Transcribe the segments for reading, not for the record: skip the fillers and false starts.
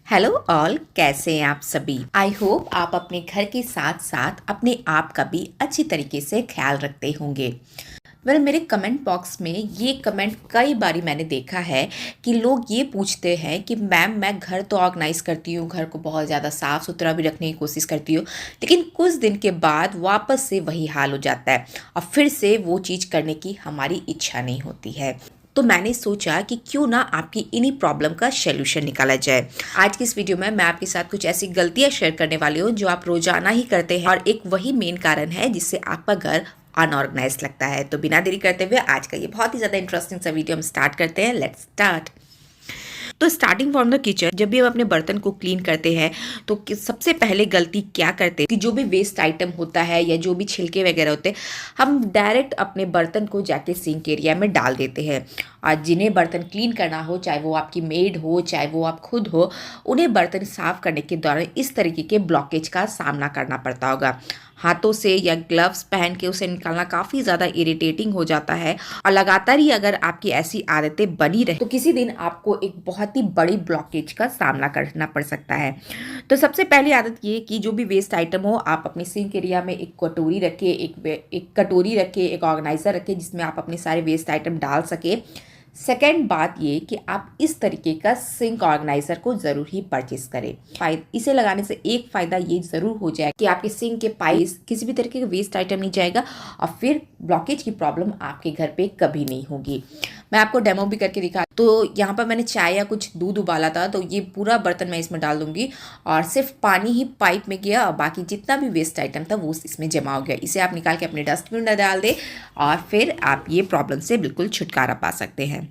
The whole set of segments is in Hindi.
हेलो ऑल, कैसे हैं आप सभी। आई होप आप अपने घर के साथ साथ अपने आप का भी अच्छी तरीके से ख्याल रखते होंगे। मेरे कमेंट बॉक्स में ये कमेंट कई बारी मैंने देखा है कि लोग ये पूछते हैं कि मैम मैं घर तो ऑर्गेनाइज़ करती हूँ, घर को बहुत ज़्यादा साफ़ सुथरा भी रखने की कोशिश करती हूँ, लेकिन कुछ दिन के बाद वापस से वही हाल हो जाता है और फिर से वो चीज़ करने की हमारी इच्छा नहीं होती है। तो मैंने सोचा कि क्यों ना आपकी इन्हीं प्रॉब्लम का सॉल्यूशन निकाला जाए। आज की इस वीडियो में मैं आपके साथ कुछ ऐसी गलतियां शेयर करने वाली हूँ जो आप रोजाना ही करते हैं और एक वही मेन कारण है जिससे आपका घर अनऑर्गेनाइज लगता है। तो बिना देरी करते हुए आज का ये बहुत ही ज़्यादा इंटरेस्टिंग सा वीडियो हम स्टार्ट करते हैं। Let's start. तो स्टार्टिंग फ्रॉम द किचन, जब भी हम अपने बर्तन को क्लीन करते हैं तो सबसे पहले गलती क्या करते हैं कि जो भी वेस्ट आइटम होता है या जो भी छिलके वगैरह होते हैं हम डायरेक्ट अपने बर्तन को जाके सिंक एरिया में डाल देते हैं। और जिन्हें बर्तन क्लीन करना हो, चाहे वो आपकी मेड हो चाहे वो आप खुद हो, उन्हें बर्तन साफ करने के दौरान इस तरीके के ब्लॉकेज का सामना करना पड़ता होगा। हाथों से या ग्लव्स पहन के उसे निकालना काफ़ी ज़्यादा इरिटेटिंग हो जाता है और लगातार ही अगर आपकी ऐसी आदतें बनी रहे तो किसी दिन आपको एक बहुत ही बड़ी ब्लॉकेज का सामना करना पड़ सकता है। तो सबसे पहली आदत ये कि जो भी वेस्ट आइटम हो आप अपने सिंक एरिया में एक कटोरी रखें, एक कटोरी रखें, एक ऑर्गेनाइज़र रखें जिसमें आप अपने सारे वेस्ट आइटम डाल सके। सेकेंड बात ये कि आप इस तरीके का सिंक ऑर्गेनाइजर को ज़रूर ही परचेस करें। इसे लगाने से एक फ़ायदा ये ज़रूर हो जाए कि आपके सिंक के पाइप किसी भी तरीके का वेस्ट आइटम नहीं जाएगा और फिर ब्लॉकेज की प्रॉब्लम आपके घर पे कभी नहीं होगी। मैं आपको डेमो भी करके दिखा। तो यहाँ पर मैंने चाय या कुछ दूध उबाला था, तो ये पूरा बर्तन मैं इसमें डाल दूंगी और सिर्फ पानी ही पाइप में गया और बाकी जितना भी वेस्ट आइटम था वो इसमें जमा हो गया। इसे आप निकाल के अपने डस्टबिन में डाल दें और फिर आप ये प्रॉब्लम से बिल्कुल छुटकारा पा सकते हैं।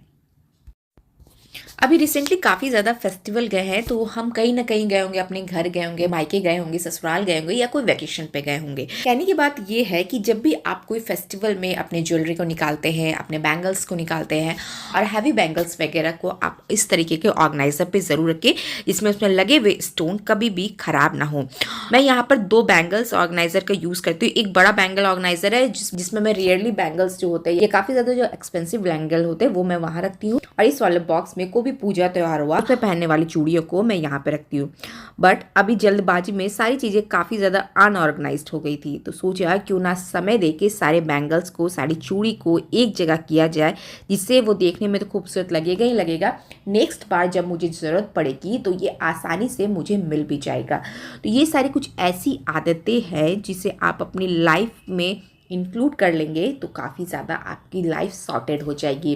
अभी रिसेंटली काफ़ी ज़्यादा फेस्टिवल गए हैं, तो हम कहीं ना कहीं गए होंगे, अपने घर गए होंगे, मायके गए होंगे, ससुराल गए होंगे या कोई वैकेशन पे गए होंगे। कहने की बात ये है कि जब भी आप कोई फेस्टिवल में अपने ज्वेलरी को निकालते हैं, अपने बैंगल्स को निकालते हैं और हैवी बैंगल्स वगैरह को आप इस तरीके के ऑर्गेनाइजर पे ज़रूर रखें जिसमें उसमें लगे हुए स्टोन कभी भी ख़राब ना हो। मैं यहाँ पर 2 बैंगल्स ऑर्गेनाइजर का यूज़ करती हूँ। एक बड़ा बैंगल ऑर्गेनाइजर है जिसमें मैं रियरली बैंगल्स जो होते हैं, ये काफ़ी ज़्यादा जो एक्सपेंसिव बैंगल होते हैं वो मैं वहाँ रखती हूँ और इस वाले बॉक्स में कोई भी पूजा त्यौहार हुआ उसमें पहनने वाली चूड़ियों को मैं यहाँ पे रखती हूँ। बट अभी जल्दबाजी में सारी चीज़ें काफ़ी ज़्यादा अनऑर्गेनाइज्ड हो गई थी, तो सोचा क्यों ना समय देके सारे बैंगल्स को, सारी चूड़ी को एक जगह किया जाए जिससे वो देखने में तो खूबसूरत लगेगा ही लगेगा, नेक्स्ट बार जब मुझे ज़रूरत पड़ेगी तो ये आसानी से मुझे मिल भी जाएगा। तो ये सारी कुछ ऐसी आदतें हैं जिसे आप अपनी लाइफ में इंक्लूड कर लेंगे तो काफ़ी ज़्यादा आपकी लाइफ सॉर्टेड हो जाएगी।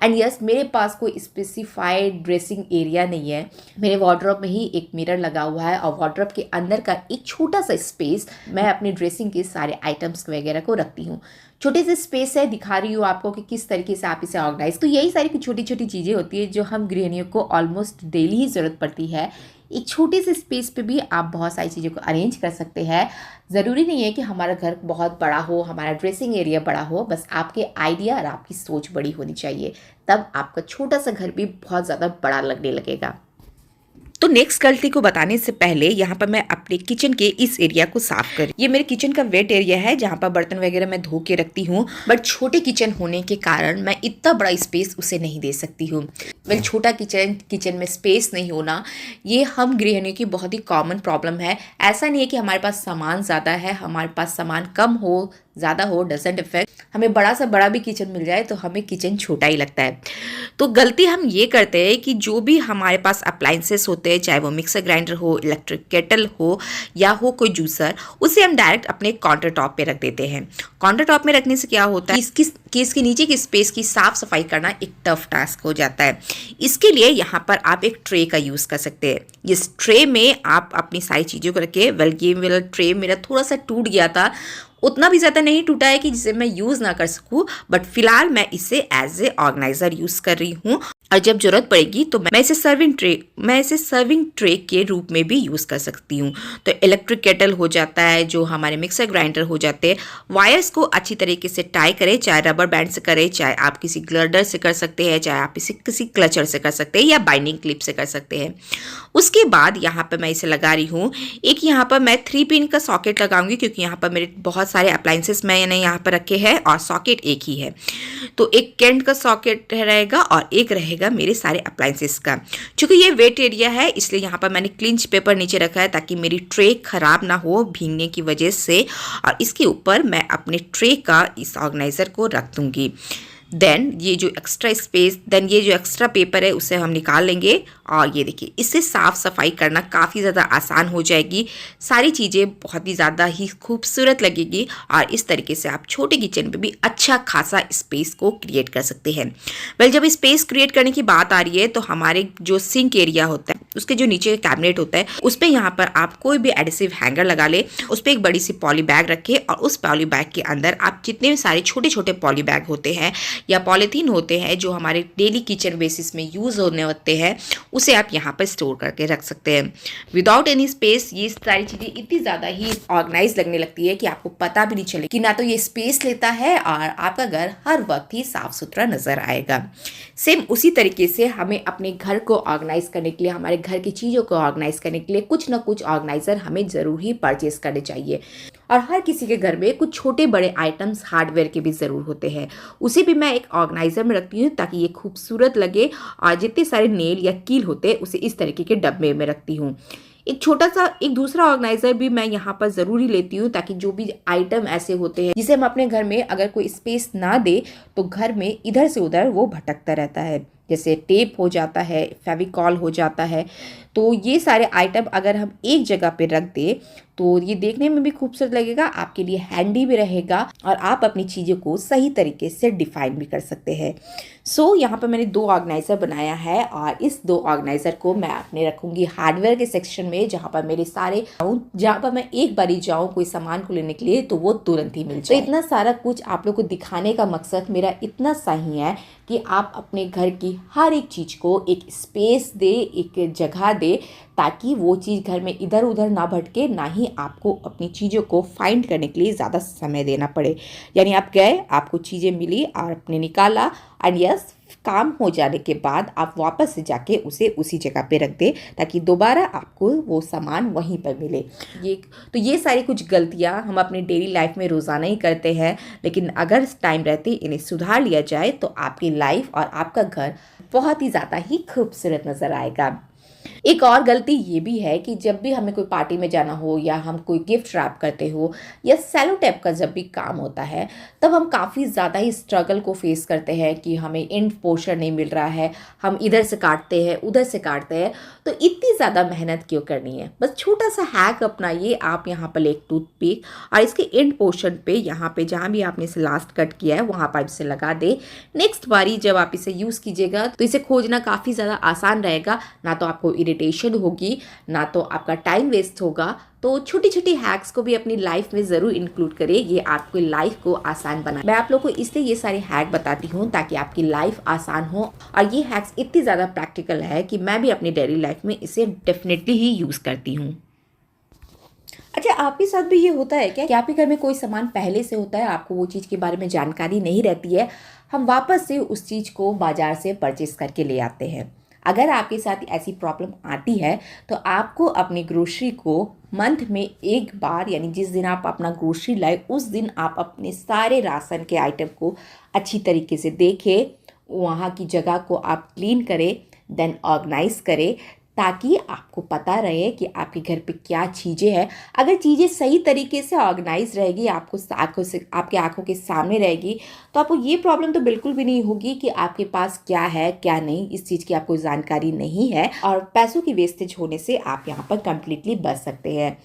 एंड यस, मेरे पास कोई स्पेसिफाइड ड्रेसिंग एरिया नहीं है। मेरे वार्डरोब में ही एक मिरर लगा हुआ है और वार्डरोब के अंदर का एक छोटा सा स्पेस मैं अपनी ड्रेसिंग के सारे आइटम्स वगैरह को रखती हूँ। छोटे से स्पेस है, दिखा रही हूँ आपको कि किस तरीके से आप इसे ऑर्गेनाइज। तो यही सारी कुछ छोटी छोटी चीज़ें होती है जो हम गृहिणियों को ऑलमोस्ट डेली ही ज़रूरत पड़ती है। एक छोटे से स्पेस पे भी आप बहुत सारी चीज़ों को अरेंज कर सकते हैं। ज़रूरी नहीं है कि हमारा घर बहुत बड़ा हो, हमारा ड्रेसिंग एरिया बड़ा हो, बस आपके आइडिया और आपकी सोच बड़ी होनी चाहिए, तब आपका छोटा सा घर भी बहुत ज़्यादा बड़ा लगने लगेगा। तो नेक्स्ट गलती को बताने से पहले यहाँ पर मैं अपने किचन के इस एरिया को साफ कर, ये मेरे किचन का वेट एरिया है जहाँ पर बर्तन वगैरह मैं धो के रखती हूँ, बट छोटे किचन होने के कारण मैं इतना बड़ा स्पेस उसे नहीं दे सकती हूँ। छोटा किचन में स्पेस नहीं होना ये हम गृहिणियों की बहुत ही कॉमन प्रॉब्लम है। ऐसा नहीं है कि हमारे पास सामान ज़्यादा है, हमारे पास सामान कम हो ज़्यादा हो डजंट इफेक्ट। हमें बड़ा सा बड़ा भी किचन मिल जाए तो हमें किचन छोटा ही लगता है। तो गलती हम ये करते हैं कि जो भी हमारे पास अप्लाइंसेस होते हैं, चाहे वो मिक्सर ग्राइंडर हो, इलेक्ट्रिक केटल हो या हो कोई जूसर, उसे हम डायरेक्ट अपने काउंटर टॉप पे रख देते हैं। काउंटर टॉप में रखने से क्या होता है कि इसके नीचे की स्पेस की साफ सफाई करना एक टफ टास्क हो जाता है। इसके लिए यहाँ पर आप एक ट्रे का यूज़ कर सकते हैं। इस ट्रे में आप अपनी सारी चीज़ों को रखें। ये वाला ट्रे मेरा थोड़ा सा टूट गया था, उतना भी ज़्यादा नहीं टूटा है कि जिसे मैं यूज़ ना कर सकूँ, बट फिलहाल मैं इसे एज ए ऑर्गेनाइजर यूज़ कर रही हूँ और जब जरूरत पड़ेगी तो मैं इसे सर्विंग ट्रे के रूप में भी यूज़ कर सकती हूँ। तो इलेक्ट्रिक केटल हो जाता है, जो हमारे मिक्सर ग्राइंडर हो जाते हैं, वायर्स को अच्छी तरीके से टाई करें, चाहे रबर बैंड से करें, चाहे आप किसी ग्लर्डर से कर सकते हैं, चाहे आप इसे किसी क्लचर से कर सकते हैं या बाइंडिंग क्लिप से कर सकते हैं। उसके बाद यहाँ पर मैं इसे लगा रही हूँ। एक यहाँ पर मैं 3 पिन का सॉकेट लगाऊंगी क्योंकि यहाँ पर मेरे बहुत सारे अप्लाइंसेस मैंने यहाँ पर रखे हैं और सॉकेट एक ही है। तो एक कैंट का सॉकेट रहेगा और एक रहेगा रहेगा मेरे सारे अप्लाइंसेस का। चूँकि ये वेट एरिया है इसलिए यहाँ पर मैंने क्लिंच पेपर नीचे रखा है ताकि मेरी ट्रे ख़राब ना हो भीगने की वजह से, और इसके ऊपर मैं अपने ट्रे का इस ऑर्गेनाइज़र को रख दूँगी। देन ये जो एक्स्ट्रा पेपर है उसे हम निकाल लेंगे, और ये देखिए इससे साफ़ सफाई करना काफ़ी ज़्यादा आसान हो जाएगी। सारी चीज़ें बहुत ही ज़्यादा ही खूबसूरत लगेगी, और इस तरीके से आप छोटे किचन पे भी अच्छा खासा स्पेस को क्रिएट कर सकते हैं। जब स्पेस क्रिएट करने की बात आ रही है तो हमारे जो सिंक एरिया होता है उसके जो नीचे कैबिनेट होता है उस पर यहाँ पर आप कोई भी एडिसिव हैंगर लगा ले, उस पर एक बड़ी सी पॉली बैग रखें, और उस पॉली बैग के अंदर आप जितने भी सारे छोटे छोटे पॉली बैग होते हैं या पॉलीथीन होते हैं जो हमारे डेली किचन बेसिस में यूज़ होने होते हैं उसे आप यहाँ पर स्टोर करके रख सकते हैं विदाउट एनी स्पेस। ये सारी चीज़ें इतनी ज़्यादा ही ऑर्गेनाइज लगने लगती है कि आपको पता भी नहीं चले कि ना तो ये स्पेस लेता है और आपका घर हर वक्त ही साफ सुथरा नज़र आएगा। सेम उसी तरीके से हमें अपने घर को ऑर्गेनाइज करने के लिए, हमारे घर की चीज़ों को ऑर्गेनाइज करने के लिए कुछ ना कुछ ऑर्गेनाइज़र हमें ज़रूर ही परचेज करने चाहिए। और हर किसी के घर में कुछ छोटे बड़े आइटम्स हार्डवेयर के भी ज़रूर होते हैं, उसे भी मैं एक ऑर्गेनाइज़र में रखती हूँ ताकि ये खूबसूरत लगे। और जितने सारे नेल या कील होते हैं उसे इस तरीके के डब्बे में रखती हूँ। एक दूसरा ऑर्गेनाइज़र भी मैं यहाँ पर ज़रूरी लेती हूँ ताकि जो भी आइटम ऐसे होते हैं जिसे हम अपने घर में अगर कोई स्पेस ना दे तो घर में इधर से उधर वो भटकता रहता है, जैसे टेप हो जाता है, फेविकॉल हो जाता है। तो ये सारे आइटम अगर हम एक जगह पे रख दें तो ये देखने में भी खूबसूरत लगेगा, आपके लिए हैंडी भी रहेगा और आप अपनी चीज़ों को सही तरीके से डिफाइन भी कर सकते हैं। यहाँ पर मैंने 2 ऑर्गेनाइज़र बनाया है और इस 2 ऑर्गेनाइज़र को मैं अपने रखूँगी हार्डवेयर के सेक्शन में, जहाँ पर मेरे सारे जहाँ पर मैं एक बारी जाऊँ कोई सामान को लेने के लिए तो वो तुरंत ही मिल जाए। तो इतना सारा कुछ आप लोग को दिखाने का मकसद मेरा इतना सही है कि आप अपने घर की हर एक चीज़ को एक स्पेस दे, एक जगह दे, ताकि वो चीज़ घर में इधर उधर ना भटके, ना ही आपको अपनी चीज़ों को फाइंड करने के लिए ज़्यादा समय देना पड़े। यानी आप गए, आपको चीज़ें मिली और आपने निकाला एंड यस, काम हो जाने के बाद आप वापस से जाके उसे उसी जगह पे रख दें ताकि दोबारा आपको वो सामान वहीं पर मिले। ये सारी कुछ गलतियाँ हम अपनी डेली लाइफ में रोज़ाना ही करते हैं, लेकिन अगर टाइम रहते इन्हें सुधार लिया जाए तो आपकी लाइफ और आपका घर बहुत ही ज़्यादा ही खूबसूरत नज़र आएगा। एक और गलती ये भी है कि जब भी हमें कोई पार्टी में जाना हो या हम कोई गिफ्ट रैप करते हो या सेलो टेप का जब भी काम होता है तब हम काफ़ी ज़्यादा ही स्ट्रगल को फेस करते हैं कि हमें एंड पोर्शन नहीं मिल रहा है, हम इधर से काटते हैं उधर से काटते हैं, तो इतनी ज़्यादा मेहनत क्यों करनी है। बस छोटा सा हैक अपनाइए, आप यहाँ पर एक टूथपिक और इसके एंड पोर्शन पे यहाँ पे जहाँ भी आपने इसे लास्ट कट किया है वहाँ पर इसे लगा दे। नेक्स्ट बारी जब आप इसे यूज़ कीजिएगा तो इसे खोजना काफ़ी ज़्यादा आसान रहेगा, ना तो आपको इरिटेशन होगी ना तो आपका टाइम वेस्ट होगा। तो छोटी छोटी हैक्स को भी अपनी लाइफ में ज़रूर इंक्लूड करें, ये आपकी लाइफ को आसान बनाए। मैं आप लोगों को इसलिए ये सारे हैक बताती हूँ ताकि आपकी लाइफ आसान हो, और ये हैक्स इतनी ज़्यादा प्रैक्टिकल है कि मैं भी अपनी डेली लाइफ में इसे डेफिनेटली ही यूज़ करती हूँ। अच्छा, आपके साथ भी ये होता है क्या कि आपके घर में कोई सामान पहले से होता है, आपको वो चीज़ के बारे में जानकारी नहीं रहती है, हम वापस से उस चीज़ को बाज़ार से परचेस करके ले आते हैं। अगर आपके साथ ऐसी प्रॉब्लम आती है तो आपको अपनी ग्रोसरी को मंथ में एक बार, यानी जिस दिन आप अपना ग्रोसरी लाए उस दिन आप अपने सारे राशन के आइटम को अच्छी तरीके से देखें, वहाँ की जगह को आप क्लीन करें, देन ऑर्गेनाइज करें, ताकि आपको पता रहे कि आपके घर पे क्या चीज़ें हैं। अगर चीज़ें सही तरीके से ऑर्गेनाइज रहेगी, आपके आंखों के सामने रहेगी, तो आपको ये प्रॉब्लम तो बिल्कुल भी नहीं होगी कि आपके पास क्या है क्या नहीं, इस चीज़ की आपको जानकारी नहीं है, और पैसों की वेस्टेज होने से आप यहाँ पर कम्प्लीटली बच सकते हैं।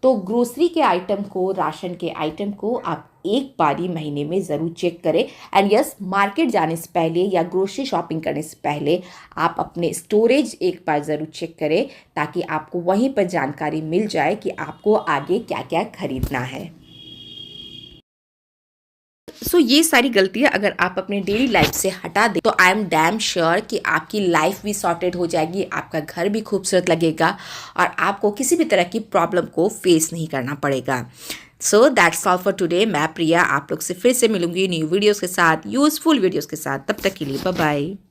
तो ग्रोसरी के आइटम को, राशन के आइटम को आप एक बारी महीने में ज़रूर चेक करें। एंड यस, मार्केट जाने से पहले या ग्रोसरी शॉपिंग करने से पहले आप अपने स्टोरेज एक बार ज़रूर चेक करें ताकि आपको वहीं पर जानकारी मिल जाए कि आपको आगे क्या क्या खरीदना है। ये सारी गलतियाँ अगर आप अपने डेली लाइफ से हटा दें तो आई एम डैम श्योर कि आपकी लाइफ भी सॉर्टेड हो जाएगी, आपका घर भी खूबसूरत लगेगा और आपको किसी भी तरह की प्रॉब्लम को फेस नहीं करना पड़ेगा। That's all for today. मैं प्रिया आप लोग से फिर से मिलूंगी न्यू वीडियोस के साथ, यूजफुल वीडियोस के साथ। तब तक के लिए बाय बाय।